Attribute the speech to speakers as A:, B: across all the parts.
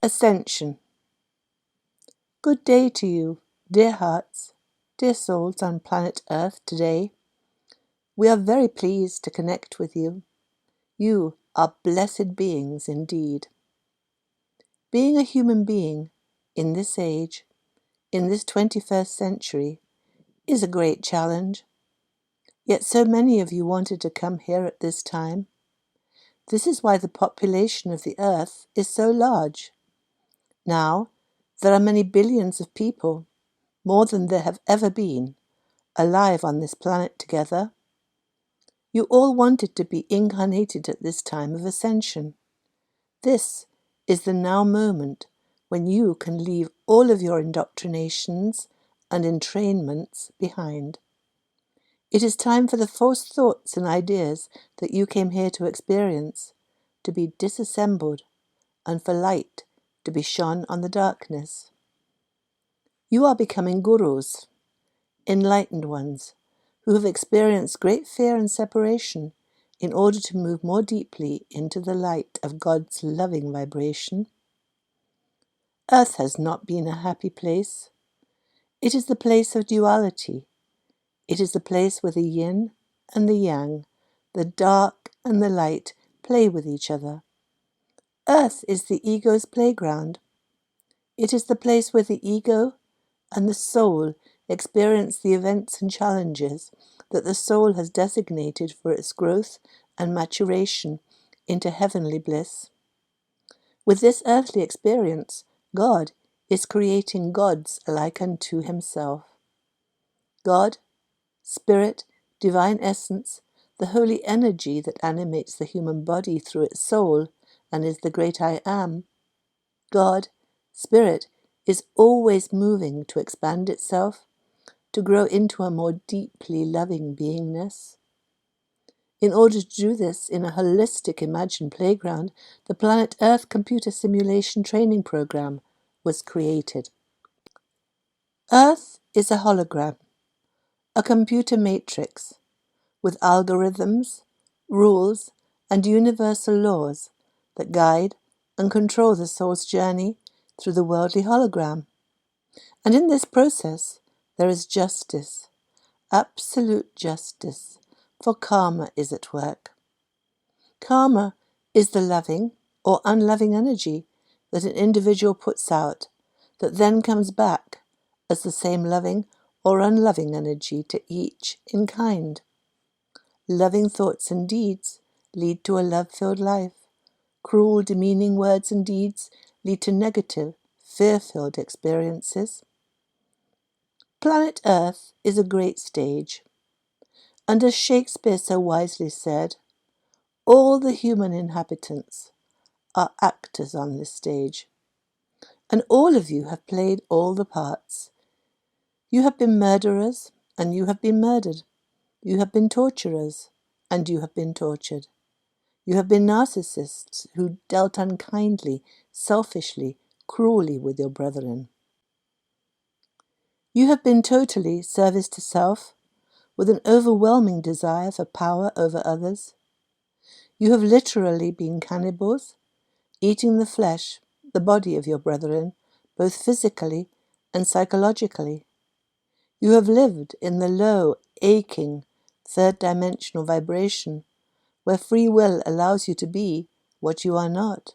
A: Ascension. Good day to you, dear hearts, dear souls on planet Earth today. We are very pleased to connect with you. You are blessed beings indeed. Being a human being in this age, in this 21st century, is a great challenge. Yet so many of you wanted to come here at this time. This is why the population of the Earth is so large. Now, there are many billions of people, more than there have ever been, alive on this planet together. You all wanted to be incarnated at this time of ascension. This is the now moment when you can leave all of your indoctrinations and entrainments behind. It is time for the false thoughts and ideas that you came here to experience to be disassembled and for light to be shone on the darkness. You are becoming gurus, enlightened ones, who have experienced great fear and separation in order to move more deeply into the light of God's loving vibration. Earth has not been a happy place. It is the place of duality. It is the place where the yin and the yang, the dark and the light, play with each other. Earth is the ego's playground. It is the place where the ego and the soul experience the events and challenges that the soul has designated for its growth and maturation into heavenly bliss. With this earthly experience, God is creating gods like unto himself. God, Spirit, Divine Essence, the holy energy that animates the human body through its soul and is the great I Am. God, Spirit, is always moving to expand itself, to grow into a more deeply loving beingness. In order to do this in a holistic imagined playground, the Planet Earth Computer Simulation Training Program was created. Earth is a hologram, a computer matrix with algorithms, rules, and universal laws that guide and control the soul's journey through the worldly hologram. And in this process, there is justice, absolute justice, for karma is at work. Karma is the loving or unloving energy that an individual puts out that then comes back as the same loving or unloving energy to each in kind. Loving thoughts and deeds lead to a love-filled life. Cruel, demeaning words and deeds lead to negative, fear-filled experiences. Planet Earth is a great stage, and as Shakespeare so wisely said, all the human inhabitants are actors on this stage, and all of you have played all the parts. You have been murderers, and you have been murdered. You have been torturers, and you have been tortured. You have been narcissists who dealt unkindly, selfishly, cruelly with your brethren. You have been totally service to self, with an overwhelming desire for power over others. You have literally been cannibals, eating the flesh, the body of your brethren, both physically and psychologically. You have lived in the low, aching, third-dimensional vibration, where free will allows you to be what you are not,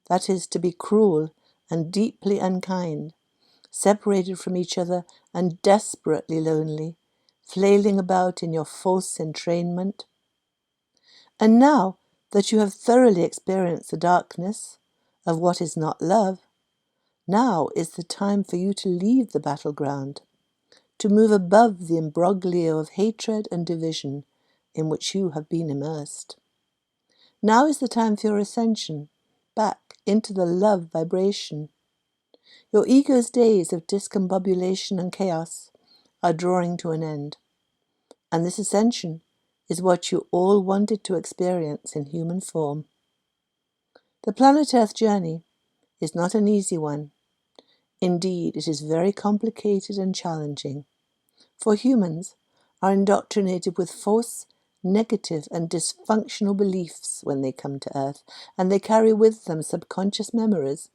A: that is, to be cruel and deeply unkind, separated from each other and desperately lonely, flailing about in your false entrainment. And now that you have thoroughly experienced the darkness of what is not love, now is the time for you to leave the battleground, to move above the imbroglio of hatred and division in which you have been immersed. Now is the time for your ascension, back into the love vibration. Your ego's days of discombobulation and chaos are drawing to an end, and this ascension is what you all wanted to experience in human form. The planet Earth journey is not an easy one. Indeed, it is very complicated and challenging, for humans are indoctrinated with false, negative and dysfunctional beliefs when they come to Earth, and they carry with them subconscious memories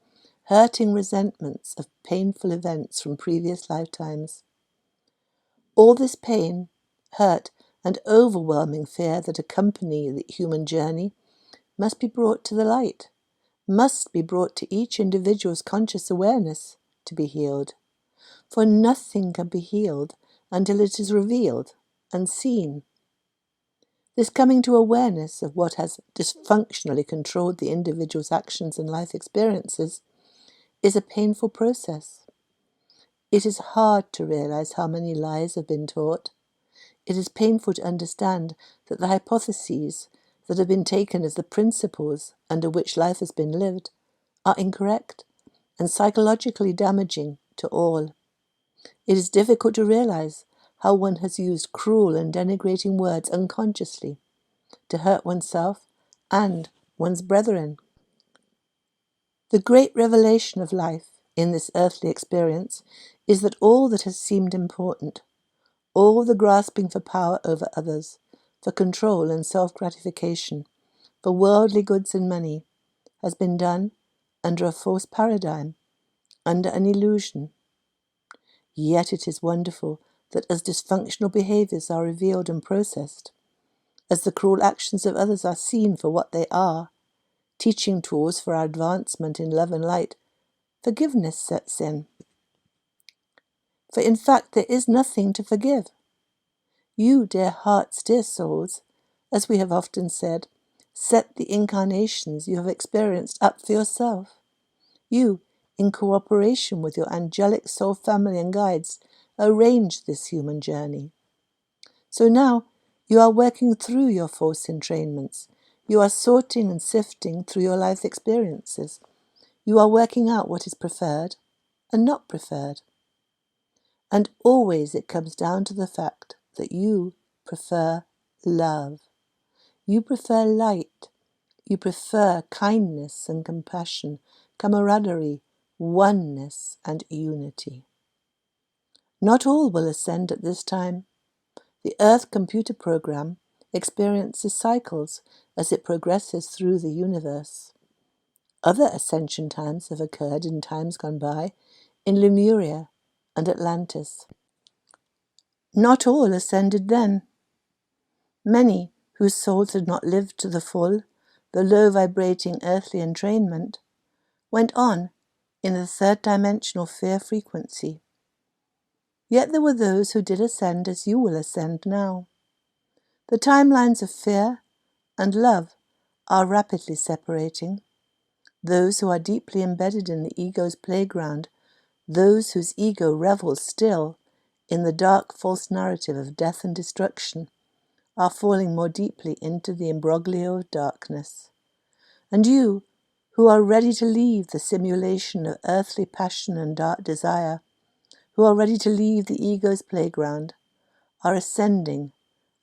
A: hurting resentments of painful events from previous lifetimes. All this pain, hurt, and overwhelming fear that accompany the human journey must be brought to the light, must be brought to each individual's conscious awareness to be healed. For nothing can be healed until it is revealed and seen. This coming to awareness of what has dysfunctionally controlled the individual's actions and life experiences is a painful process. It is hard to realize how many lies have been taught. It is painful to understand that the hypotheses that have been taken as the principles under which life has been lived are incorrect and psychologically damaging to all. It is difficult to realize how one has used cruel and denigrating words unconsciously to hurt oneself and one's brethren. The great revelation of life in this earthly experience is that all that has seemed important, all the grasping for power over others, for control and self-gratification, for worldly goods and money, has been done under a false paradigm, under an illusion. Yet it is wonderful that as dysfunctional behaviors are revealed and processed, as the cruel actions of others are seen for what they are, teaching tools for our advancement in love and light, forgiveness sets in. For in fact there is nothing to forgive. You, dear hearts, dear souls, as we have often said, set the incarnations you have experienced up for yourself. You, in cooperation with your angelic soul family and guides, arranged this human journey. So now you are working through your false entrainments. You are sorting and sifting through your life experiences. You are working out what is preferred and not preferred. And always it comes down to the fact that you prefer love. You prefer light. You prefer kindness and compassion, camaraderie, oneness and unity. Not all will ascend at this time. The Earth computer program experiences cycles as it progresses through the universe. Other ascension times have occurred in times gone by in Lemuria and Atlantis. Not all ascended then. Many whose souls had not lived to the full the low-vibrating earthly entrainment went on in the third-dimensional fear frequency. Yet there were those who did ascend as you will ascend now. The timelines of fear and love are rapidly separating. Those who are deeply embedded in the ego's playground, those whose ego revels still in the dark false narrative of death and destruction, are falling more deeply into the imbroglio of darkness. And you, who are ready to leave the simulation of earthly passion and dark desire, who are ready to leave the ego's playground, are ascending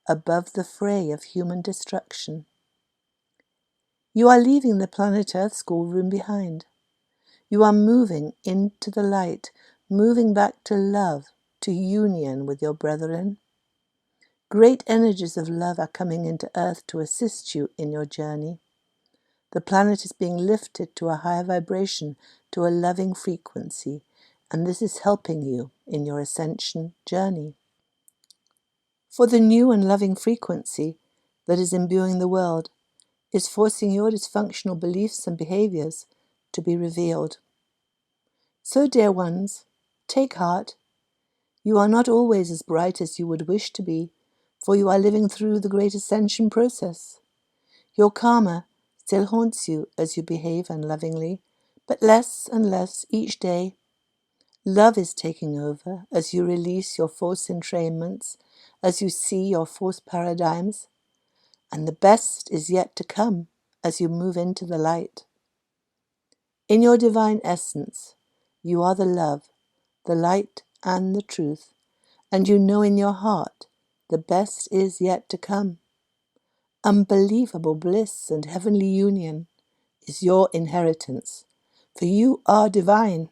A: above the fray of human destruction. You are leaving the planet Earth schoolroom behind. You are moving into the light, moving back to love, to union with your brethren. Great energies of love are coming into Earth to assist you in your journey. The planet is being lifted to a higher vibration, to a loving frequency, and this is helping you in your ascension journey. For the new and loving frequency that is imbuing the world is forcing your dysfunctional beliefs and behaviors to be revealed. So, dear ones, take heart. You are not always as bright as you would wish to be, for you are living through the great ascension process. Your karma still haunts you as you behave unlovingly, but less and less each day. Love is taking over as you release your false entrainments, as you see your false paradigms, and the best is yet to come as you move into the light. In your divine essence, you are the love, the light, and the truth, and you know in your heart the best is yet to come. Unbelievable bliss and heavenly union is your inheritance, for you are divine,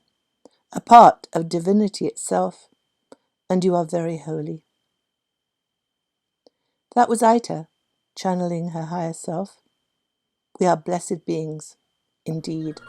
A: a part of divinity itself, and you are very holy. That was Aita, channeling her higher self. We are blessed beings, indeed.